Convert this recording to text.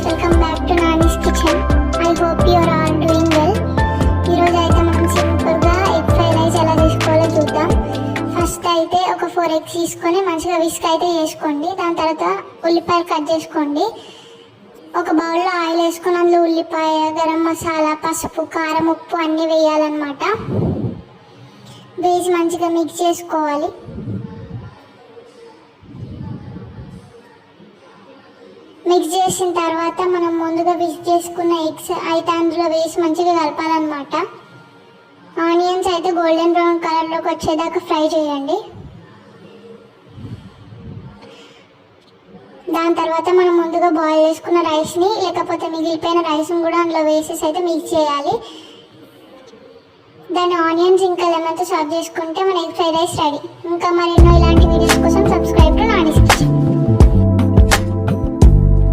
Welcome back to Nani's kitchen. I hope you are all doing well. ఈరోజు అయితే మనం సింపుల్గా ఎగ్ ఫ్రైడ్ రైస్ ఎలా చేసుకోవాలో చూద్దాం. ఫస్ట్ అయితే ఒక 4 ఎగ్స్ తీసుకొని మంచిగా విస్క్ అయితే చేసుకోండి. దాని తర్వాత ఉల్లిపాయలు కట్ చేసుకోండి. ఒక బౌల్లో ఆయిల్ వేసుకొని అందులో ఉల్లిపాయ, గరం మసాలా, పసుపు, కారం, ఉప్పు అన్నీ వేయాలన్నమాట. వేసి మంచిగా మిక్స్ చేసుకోవాలి. మిక్స్ చేసిన తర్వాత మనం ముందుగా విస్క్ చేసుకున్న ఎగ్స్ అయితే అందులో వేసి మంచిగా కలపాలన్నమాట. ఆనియన్స్ అయితే గోల్డెన్ బ్రౌన్ కలర్లోకి వచ్చేదాకా ఫ్రై చేయండి. దాని తర్వాత మనం ముందుగా బాయిల్ చేసుకున్న రైస్ని లేకపోతే మిగిలిపోయిన రైస్ని కూడా అందులో వేసేసి అయితే మిక్స్ చేయాలి. దాన్ని ఆనియన్స్ ఇంకా లెమన్తో సర్వ్ చేసుకుంటే మన ఎగ్ ఫ్రైడ్ రైస్ రెడీ. ఇంకా మరెన్నో ఇలాంటి వీడియోస్ కోసం సబ్స్క్రైబ్ టు నానీస్.